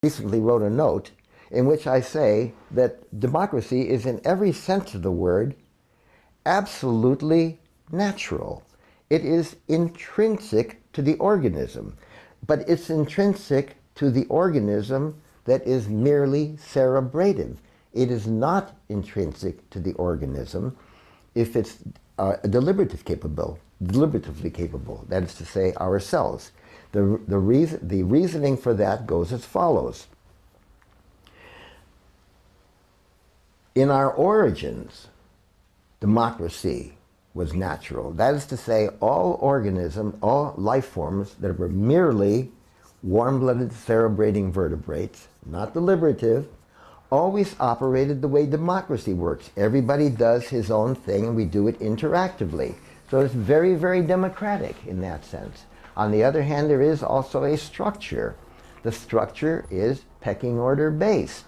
recently wrote a note in which I say that democracy is, in every sense of the word, absolutely natural. It is intrinsic to the organism, but it's intrinsic to the organism that is merely cerebrative. It is not intrinsic to the organism if it's deliberatively capable. That is to say, ourselves. The reasoning for that goes as follows. In our origins, democracy was natural. That is to say, all organisms, all life forms that were merely warm-blooded cerebrating vertebrates, not deliberative, always operated the way democracy works. Everybody does his own thing and we do it interactively. So it's very, very democratic in that sense. On the other hand, there is also a structure. The structure is pecking order based.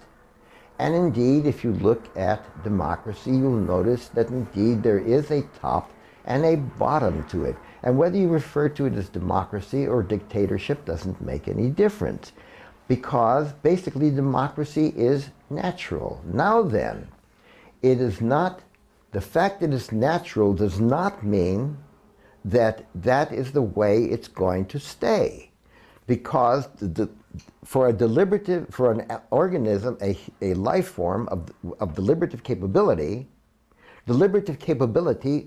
And indeed, if you look at democracy, you'll notice that indeed there is a top and a bottom to it. And whether you refer to it as democracy or dictatorship doesn't make any difference, because basically democracy is natural. Now then, it is not, the fact that it's natural does not mean that that is the way it's going to stay, because for an organism, a life form of deliberative capability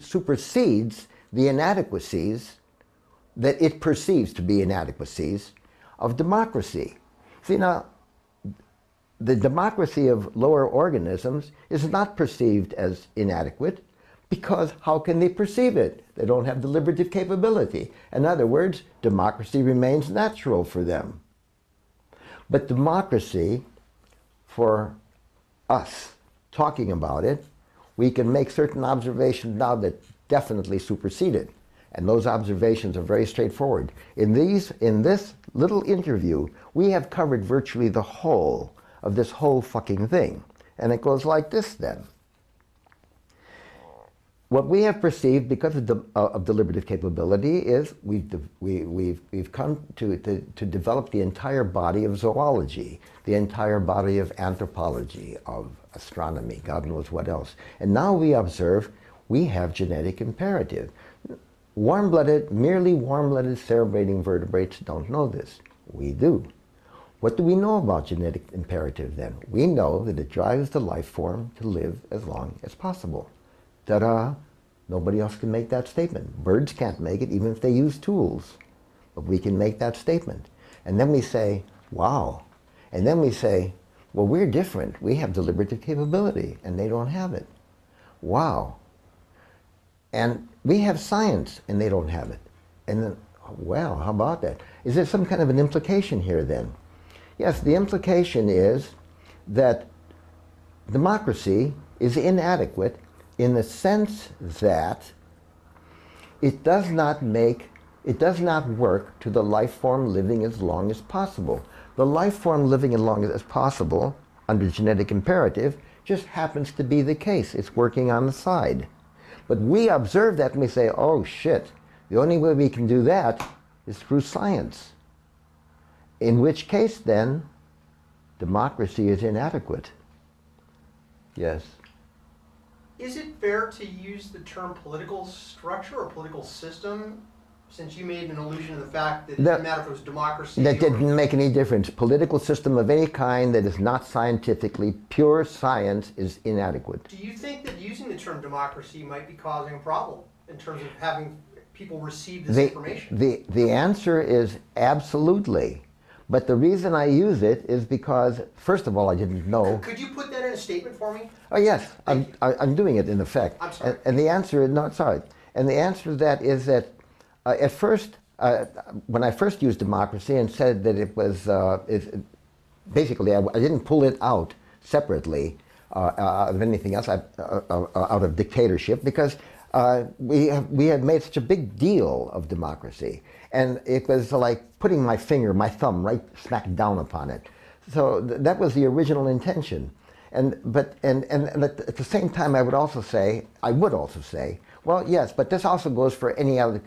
supersedes the inadequacies that it perceives to be inadequacies of democracy. See, now, the democracy of lower organisms is not perceived as inadequate, because how can they perceive it? They don't have deliberative capability. In other words, democracy remains natural for them. But democracy, for us talking about it, we can make certain observations now that definitely supersede it. And those observations are very straightforward. In this little interview, we have covered virtually the whole of this whole fucking thing. And it goes like this then. What we have perceived because of deliberative capability is we've come to develop the entire body of zoology, the entire body of anthropology, of astronomy, God knows what else. And now we observe we have genetic imperative. Merely warm-blooded cerebrating vertebrates don't know this. We do. What do we know about genetic imperative then? We know that it drives the life form to live as long as possible. Ta-da! Nobody else can make that statement. Birds can't make it even if they use tools. But we can make that statement. And then we say, wow. And then we say, well, we're different. We have deliberative capability and they don't have it. Wow. And we have science and they don't have it. And then, well, how about that? Is there some kind of an implication here then? Yes, the implication is that democracy is inadequate in the sense that it does not work to the life form living as long as possible. The life form living as long as possible under genetic imperative just happens to be the case. It's working on the side. But we observe that and we say, oh shit, the only way we can do that is through science. In which case then, democracy is inadequate. Yes? Is it fair to use the term political structure or political system, since you made an allusion to the fact that it didn't matter if it was democracy? That didn't make any difference. Political system of any kind that is not scientifically, pure science is inadequate. Do you think that using the term democracy might be causing a problem in terms of having people receive this information? The answer is absolutely. But the reason I use it is because, first of all, I didn't know. Could you put that in a statement for me? Oh, yes. I'm doing it in effect. I'm sorry. And the answer is, no, sorry. And the answer to that is that at first, when I first used democracy and said that it was, basically, I didn't pull it out separately of anything else, out of dictatorship, because we had made such a big deal of democracy. And it was like putting my thumb right smack down upon it. So that was the original intention. And at the same time, I would also say, well, yes, but this also goes for any other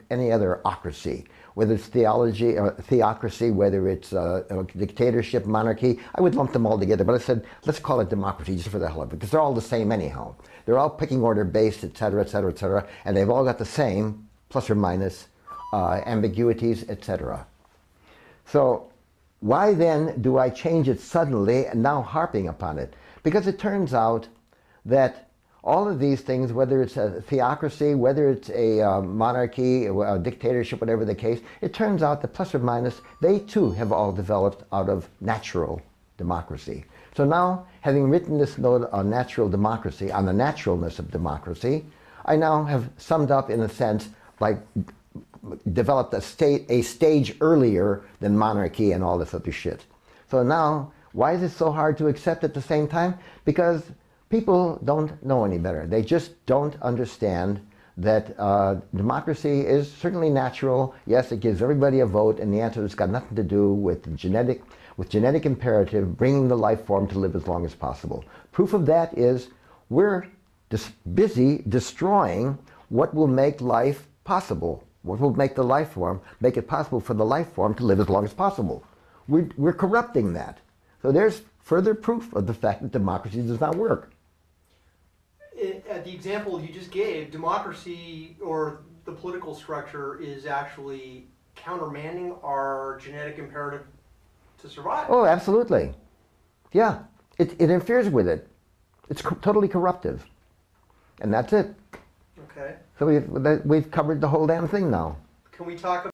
ocracy whether it's theology or theocracy, whether it's dictatorship, monarchy. I would lump them all together, but I said, let's call it democracy just for the hell of it, because they're all the same anyhow. They're all pecking order based, et cetera, et cetera, et cetera, and they've all got the same plus or minus ambiguities, et cetera. So why then do I change it suddenly and now harping upon it? Because it turns out that all of these things, whether it's a theocracy, whether it's a monarchy, a dictatorship, whatever the case, it turns out that plus or minus, they too have all developed out of natural democracy. So now, having written this note on natural democracy, on the naturalness of democracy, I now have summed up, in a sense, like developed a stage earlier than monarchy and all this other shit. So now, why is it so hard to accept at the same time? Because people don't know any better. They just don't understand that democracy is certainly natural. Yes, it gives everybody a vote, and the answer has got nothing to do with genetic imperative, bringing the life form to live as long as possible. Proof of that is we're busy destroying what will make life possible. What will make the life form, make it possible for the life form to live as long as possible. We're corrupting that. So there's further proof of the fact that democracy does not work. At the example you just gave, democracy or the political structure is actually countermanding our genetic imperative to survive. Oh, absolutely. Yeah, it interferes with it. It's totally corruptive. And that's it. Okay. So we've covered the whole damn thing now. Can we talk